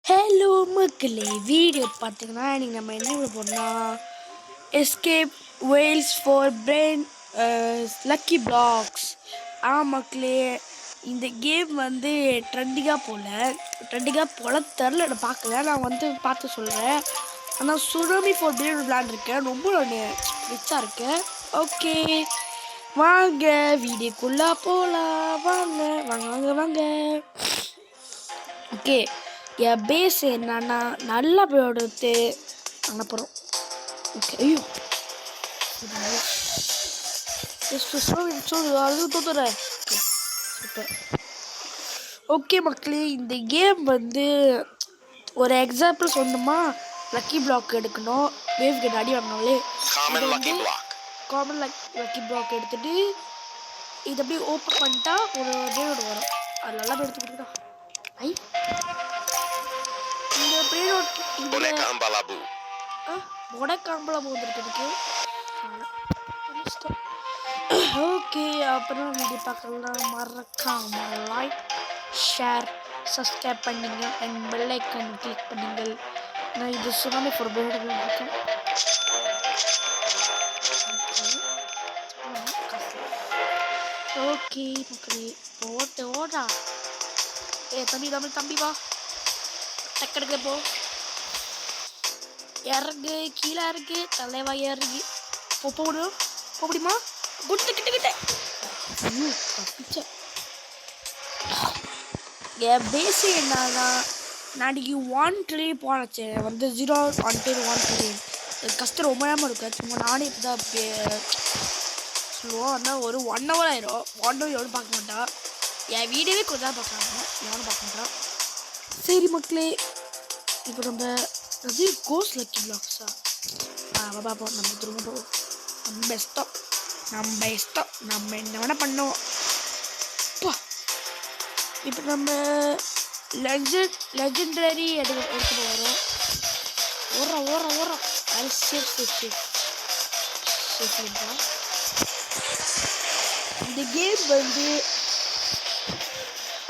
Hello மக்களே, video பார்த்தீங்கன்னா இன்றைக்கி நம்ம என்ன போடணும்னா escape walls for brain lucky blocks. மக்களே, இந்த கேம் வந்து ட்ரெண்டிங்காக போல தெரில, நான் பார்க்கல. நான் பார்த்து சொல்கிறேன். ஆனால் சுனாமி ஃபார் பிரெயின் விளாண்டுருக்கேன். ரொம்ப ரிச்சாக இருக்கேன். ஓகே, வாங்க வீடியோக்குள்ளே போகலாம். வாங்க வாங்க வாங்க வாங்க. ஓகே, என் பேஸ் என்னன்னா நல்லா போடுறது அனுப்புகிறோம். ஓகே, ஐயோ தோத்துறேன். சூப்பர். ஓகே மக்களே, இந்த கேம் வந்து ஒரு எக்ஸாம்பிள் சொன்னோமா, லக்கி பிளாக் எடுக்கணும். வேவ் கேட் அடி வாங்கினாலே காமன் லக்கி பிளாக் எடுத்துட்டு இதை அப்படியே ஓப்பன் பண்ணிட்டா ஒரு டேவோட வரும். அது நல்லா எடுத்து கொடுக்குதா. ஐ ஓகே, அப்புறம் வீடியோ பார்க்கலாம். மறக்காம லைக், ஷேர், சப்ஸ்கிரைப் பண்ணுங்க அண்ட் பெல் ஐக்கான் கிளிக் பண்ணுங்கள். நான் இது சுனாமி ஃபார் பிரெயின் இருக்கேன். ஓகே மக்களே, ஓடா. தம்பி வா, டக்கெடுக்க போ. இறங்கு, கீழே இறங்கு, தலைவா இறங்கி போகணும். போக முடியுமா? குட்டு கிட்ட தப்பிச்ச. என் பேஸ் என்னன்னா, நாளைக்கு 1 ட்ரில்லியன் போனச்சு வந்து 0 1 ட்ரில்லியன் கஷ்டம் ரொம்ப நேரமாக இருக்கு. சும்மா நானே இப்போ தான் சொல்லுவோம். ஆனால் ஒரு 1 hour ஆயிரும். 1 hour எவ்வளோ பார்க்க மாட்டா. என் வீடியோவே கொஞ்சம் தான் பார்க்குறாங்க, எவனும் பார்க்க மாட்டான். சரி மக்களே, இப்போ நம்ம அது கோஸ் லக்கி பிளாக்ஸா பார்ப்போம். நம்ம திரும்ப நம்ம இஷ்டம், நம்ம என்ன வேணால் பண்ணுவோம். இப்போ நம்ம லெஜெண்டரி எடுத்துட்டு வரோம். ஓடுறோம். அது சேஃப். இந்த கேம் வந்து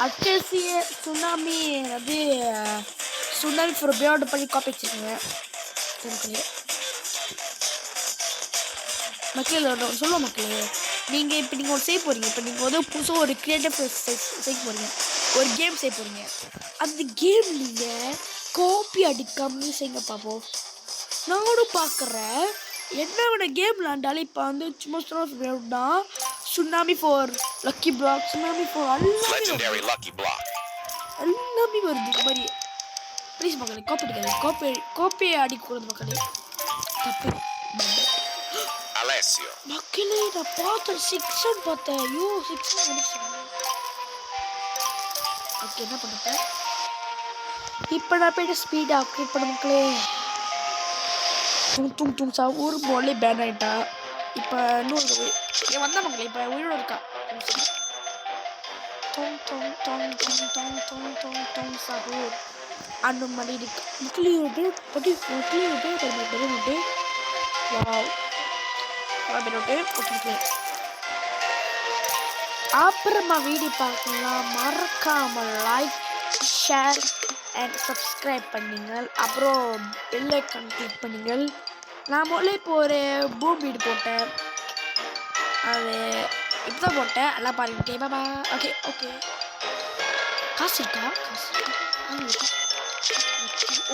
அச்சசிய சுனாமி அது சுனாமி ஃபார் பிரெயின் பண்ணி காப்பி வச்சுருக்கேங்க மக்களே. சொல்லுவோம் மக்களே, நீங்கள் இப்போ நீங்கள் செய்ய போகிறீங்க. இப்போ நீங்கள் வந்து புதுசாக ஒரு க்ரியேட்டிவ் செய்ய போகிறீங்க, ஒரு கேம் செய்ய போகிறீங்க. அந்த கேம் நீங்கள் காப்பி அடிக்காமலே செய்யுங்க பார்ப்போம். நானும் பார்க்குறேன். என்ன வேணா கேம் விளாண்டாலும் இப்போ வந்து சும்மா சொன்னா tsunami for lucky block, tsunami for எல்லாமே வருது. இந்த மாதிரி ப்ளீஸ் மக்களே, காப்பி அடிக்காது. காப்பி அடிக்கூடாது மக்களே, தப்பு. மக்களே, நான் பார்த்தேன் 6 பார்த்தேன். ஐயோ 6 முடிச்சேன். ஓகே, என்ன பண்ணுறேன் இப்போ நான் போய்ட்டு ஸ்பீடாக அப்டேட் பண்ண மக்களே. தூங் சா ஒரு பாலே பேன் ஆகிட்டா. இப்போ இன்னொரு வந்தா மக்களே, இப்போ உயிரோட இருக்கா. சாகூர் அந்த மாதிரி இருக்கு மக்களே. அப்புறமா வீடியோ பார்க்கலாம். மறக்காம லைக், ஷேர் அண்ட் சப்ஸ்கிரைப் பண்ணுங்கள். அப்புறம் பெல் ஐக்கான் கிளிக் பண்ணுங்கள். நான் முதல்ல இப்போ ஒரு பூம் வீடு போட்டேன், அது இப்போ போட்டேன். எல்லாம் பாருங்க. ஓகே பாபா. ஓகே காசு இருக்கா?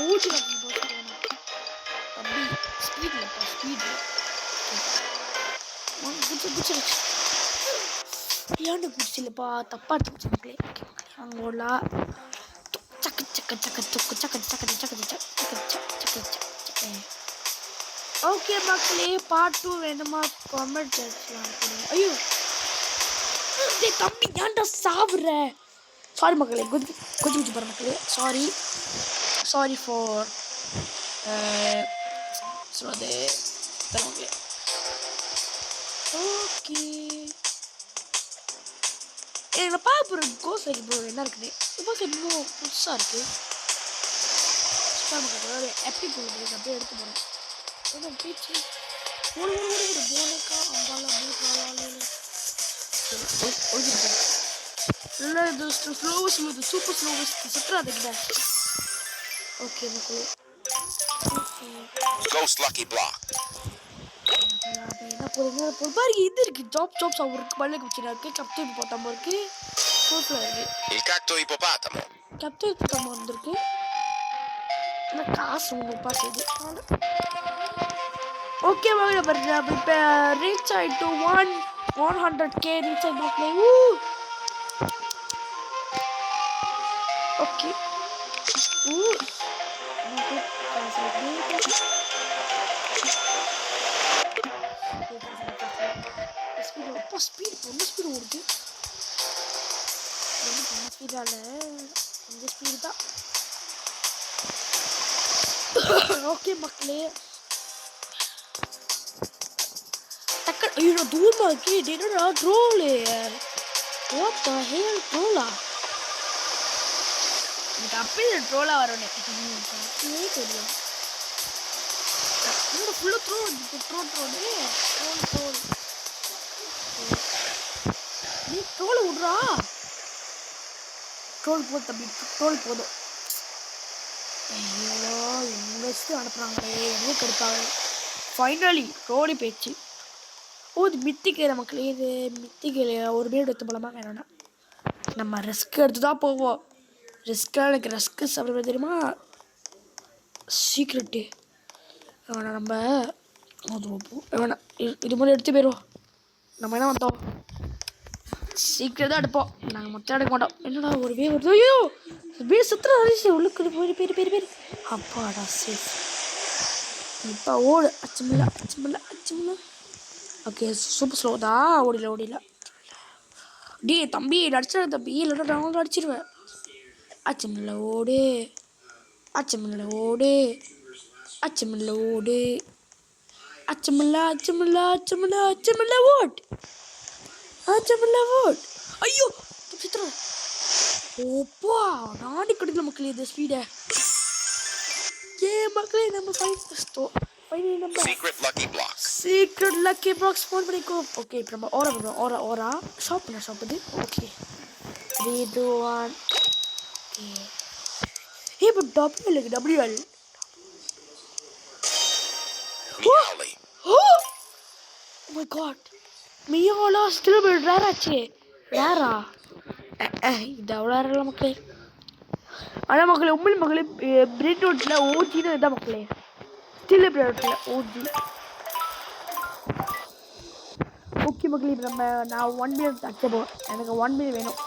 ஓடி தம்பி, ஸ்பீடில் ஏன்னு பிடிச்சில்லப்பா, தப்பா எடுத்து மக்களே. அங்கோலா ஓகே மக்களே, பார்ட் 2 வேணுமா கமெண்ட் செக்ஷன்ல போடுங்க. ஐயோ தம்பி, ஏன்டா சாவுற? சாரி மக்களே, கொஞ்சம் போகிற மக்களே. சாரி ஃபார் சொல்லுது மக்களே. ஓகே, எனக்கு பார்க்க கோஸ் லைக் ப்ரோ என்ன இருக்குது பார்க்க இன்னும் புதுசாக இருக்குது. எப்படி போகுது அப்படியே எடுத்து போகிறேன். பேச்சு போனக்கா அங்கால இல்லை, இது ஸ்லோவஸ்ட், சூப்பர் ஸ்லோவஸ்ட் சுற்றுறாதுக்கிட்ட. ஓகே மக்களே. Ghost Lucky Block. என்ன போதுங்க பாருங்க, இது இருக்கு ஜாப்ஸ் அவருக்கு பல்லுக்கு வச்சுனா இருக்கு. கப்தூர் போட்டாம இருக்கு. சூப்பரா இருக்கு. Il cacto ippopotamo. கப்தூர் போட்டாம வந்திருக்கு. ஆனா காசு உங்களுக்கு பாஸ் இது. ஓகே வாங்க பாருங்க, இப்போ ரீச் ஆயிட்டு 100K ரீச் ஆகி மக்களே. ஓகே ஸ்பீட் ரொம்ப ஸ்பீடு ஓடுது. ஸ்பீடால கொஞ்சம் ஸ்பீடு தான். ஓகே மக்களே, டக்கு ஐயோ தூரமா இருக்கு. என்னடா ட்ரோலு, வாட் தி ஹெல் ட்ரோலா? எனக்கு அப்படியே ட்ரோலா வரணும் தெரியும். என்னோட ஃபுல்லாக ட்ரோல் நீ ட்ரோலை விட்றா. ட்ரோல் போதும் தம்பி, ட்ரோல் போதும். ஐயோ இன்வெஸ்ட்டு அனுப்புகிறாங்களே, எங்கே கெடுப்பாங்க. ஃபைனலி ட்ரோலி பேச்சு. இது மித்திக்கலை மக்களே, இது மித்திக்கலை. ஒரு பேர் எடுத்து போலாமா வேணும்னா நம்ம ரிஸ்க் எடுத்து தான் போவோம். ரிஸ்க்காக எனக்கு ரிஸ்க்கு சாப்பிட தெரியுமா, சீக்ரெட்டு வேணாம். நம்ம வேணாம், இது மாதிரி எடுத்து போயிடுவோம். நம்ம என்ன வந்தோம், சீக்கிரம் தான் எடுப்போம். நாங்கள் மொத்தம் எடுக்க மாட்டோம். என்னடா ஒரு வே வருது, ஐயோ வே சுற்றுற அரிசி உள்ளுக்கு பேர் அப்பாடா சேஃப். இப்போ ஓடு, அச்சமில்ல. ஓகே சூப்பர் ஸ்லோ தான். ஓடில டே தம்பி அடிச்சிட தம்பி, இல்லைன்னா நான் அடிச்சிடுவேன். அச்சமில்ல ஓடு. அச்சமில்ல ஓட். ஐயோ சித்திரம். ஓப்பா நாடி கிடைக்கல மக்களே இது ஸ்பீடை. மக்களே நம்ம Secret Lucky Block. Secret lucky box phone பண்ணிக்கோ. ஓகே இப்போ நம்ம ஓரா பண்ணுவோம். ஓரா ஷாப் இது. ஓகே 3 2 1. ஓகே இப்போ WL Meowly. Oh my god, மியோலா ஸ்டில் ரேர் ஆச்சு. ரேரா இது அவ்வளோ ரேரில் மக்களே. ஆனால் மக்களே உண்மையில் மக்களே பிரெட் ரோட்டில் ஓஜின்னு இதுதான் மக்களே. ஸ்டில் பிரெட் ரோட்டில் ஓஜி. ஓகே மக்களே, இப்போ நான் 1 மில்லியன் அச்சப்போம். எனக்கு 1 மில்லியன் வேணும்.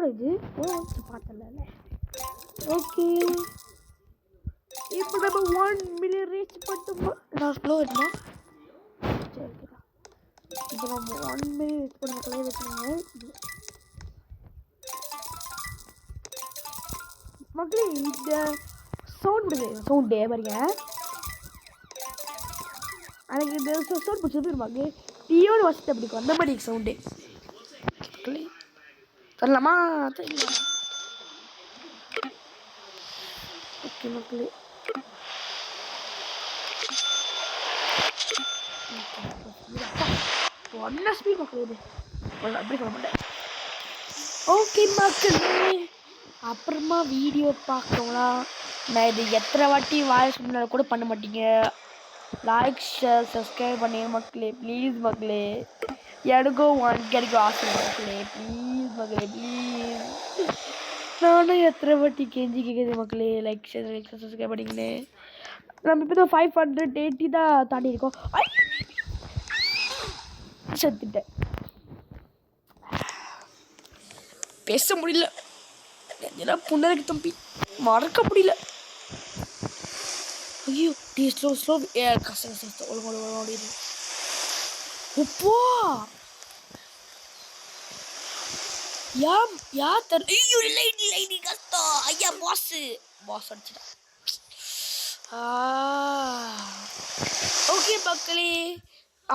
இது பார்த்தல. ஓகே இப்போ நம்ம 1 மில்லியன் ரீச் பண்ணிட்டோமா. நான் ஸ்லோ இருந்தேன். சரி இப்போ நம்ம 1 மில்லியன் ரீச் பண்ண மக்களே வச்சுருங்க மக்களே. இந்த சவுண்டே பாருங்க, எனக்கு இந்த சவுண்ட் பிடிச்சது மக்களே. டியோட வசதி அப்படி இருக்கும், அந்த மாதிரி சவுண்டு மக்களே. தரலாமா? ஓகே மக்களே, ஒன்ன ஸ்பீட் மக்களே. இது அப்படி சொல்ல மாட்டேன். ஓகே மக்களே, அப்புறமா வீடியோ பார்க்கவங்களா நான் இது எத்தனை வாட்டி வாய்ஸ் முன்னாடி கூட பண்ண மாட்டீங்க. லைக் ஷேர் சப்ஸ்கிரைப் பண்ணிங்க மக்களே, ப்ளீஸ் மக்களே. எனக்கும் கிடைக்கும் ஆசை மக்களே, ப்ளீஸ் மக்களே ப்ளீஸ். நானும் எத்தனை வாட்டி கெஞ்சி கேட்குது மக்களே, லைக் ஷேர் சப்ஸ்கிரைப் பண்ணிங்கன்னு. நம்ம இப்போ தான் 580 தான் தாண்டி இருக்கோம். செத்துட்டேன், பேச முடியல. இதெல்லாம் புண்ணருக்கு தம்பி மறக்க முடியல. ஐயோ டீ ஸ்லோ கஷ்டம் ஓடிடு. உப்போ யா தர். ஐயோ லைடி கஷ்டம். ஐயா பாஸ் அடிச்சிட்டா. ஓகே மக்களே,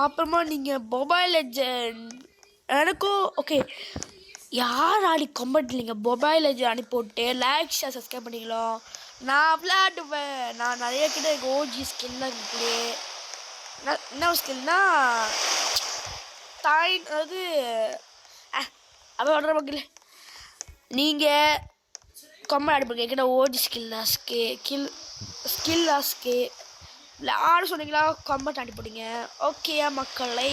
அப்புறமா நீங்கள் மொபைல் லெஜண்ட் எனக்கும் ஓகே யார் ஆடி கமெண்ட் இல்லைங்க. மொபைல் லெஜண்ட் அனுப்பிவிட்டு லைக் ஷேர் சப்ஸ்கிரைப் பண்ணிக்கலாம். நான் விளையாடுவேன். நான் நிறைய கிட்ட எனக்கு ஓஜி ஸ்கில்லாம் இருக்குது. என்ன ஸ்கில்னா தாய் அதாவது அவன் வர்ற மக்கள் நீங்கள் கம்மல் அடிப்பீங்க என்கிட்ட ஓடி ஸ்கில் லாஸ்கே இல்லை ஆடு சொன்னீங்களா கம்மல் தாண்டி போட்டீங்க ஓகேயா மக்களை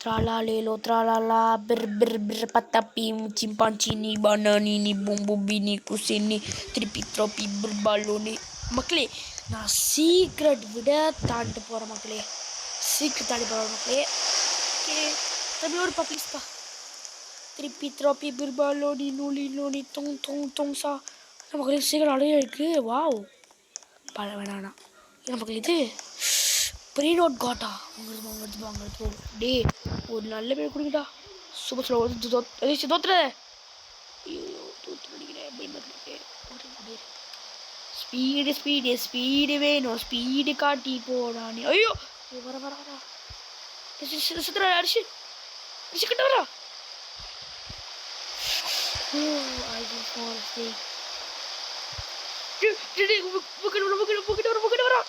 த்ராலாலேலோ த்ராலாலா பிர் பிர் பிர் பத்தாப்பி சிம்பான்சினி பனானினி பொம்புபினி குசினி திருப்பி த்ரோப்பி பிர்பாலோனி மக்களே நான் சீக்ரெட் விட தாண்டிட்டு போகிறேன் மக்களே சீக்ரெட் தாண்டி போகிறேன் மக்களே ஓகே தம்பி ஒரு பப்ளிஸ்ப்பா திருப்பி த்ரோப்பி பிர்பாலோனி நூலி லோனி தொங் சா மக்களே சீக்கிரம் அடைய இருக்குது வாவ் பல வேணாண்ணா மக்கள் இது ப்ரீ நோட் காட்டா வாங்கிறது டே ஒரு நல்ல பேர் கொடுங்கடா சூப்பர் ஸ்லோ தோத்துற ஸ்பீடு வேணும் ஸ்பீடு காட்டி போடானே ஐயோ வர சுத்துற அரிசி கிட்ட வரா வரா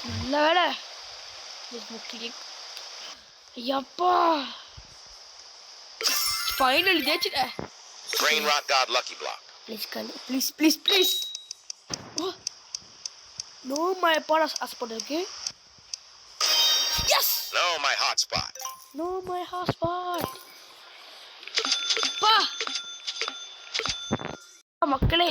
நல்ல வேலை ஐயப்பா ஃபைனல் ஜெயிச்சிட்ட Brain Rot God Lucky Block. Please no my boss hotspot இருக்கு yes No, my hotspot. No my hotspot பா மக்களே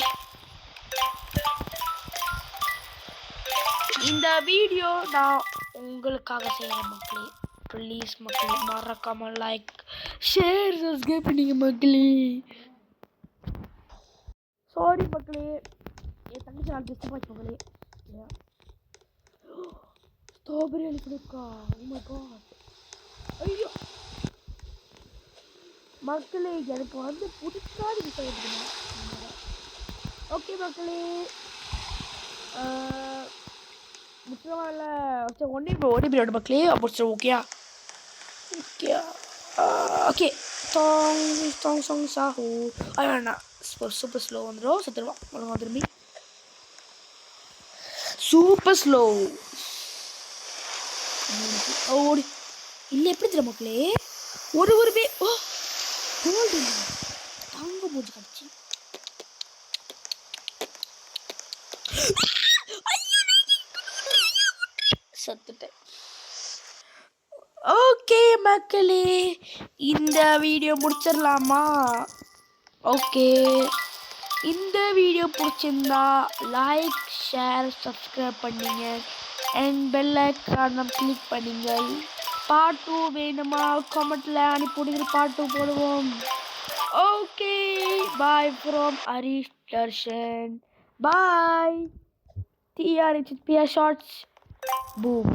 இந்த வீடியோ நான் உங்களுக்காக செய்கிறேன் மக்களே ப்ளீஸ் மக்களே மறக்காம லைக் ஷேர் சப்ஸ்கிரைப் பண்ணிங்க மக்களே சாரி மக்களே என் தங்கச்சி நாள் டிஸ்டர்ப் ஆச்சு மக்களே ஸ்ட்ராபெரி அனுப்பிடுக்கா ஓ மை காட் ஐயோ மக்களே எனக்கு வந்து பிடிக்காத விஷயம் இருக்குங்க ஓகே மக்களே முக்கியமாக சரி ஒன்றே பீரியட் மக்களே அப்போ சரி ஓகேயா ஓகே சாங் சாஹூ அது வேணா சூப்பர் ஸ்லோ வந்துடும் செத்துருவான் ஒழுங்கா திரும்பி சூப்பர் ஸ்லோ ஓடி இல்லை எப்படி தெரியும் மக்களே ஒரு பே ஓ கோல்டு தங்க மூஞ்சி கடிச்சு சத்துட்டேன் ஓகே மக்களே இந்த வீடியோ முடிச்சிடலாமா ஓகே இந்த வீடியோ பிடிச்சிருந்தா லைக் ஷேர் சப்ஸ்கிரைப் பண்ணிங்க அண்ட் பெல் ஐக்கானை கிளிக் பண்ணிங்க பார்ட் 2 வேணுமா கமெண்ட்டில் அனுப்பிவிடுங்க பார்ட் 2 போடுவோம் okay bye from Harish Darshan bye TRHPR shorts boom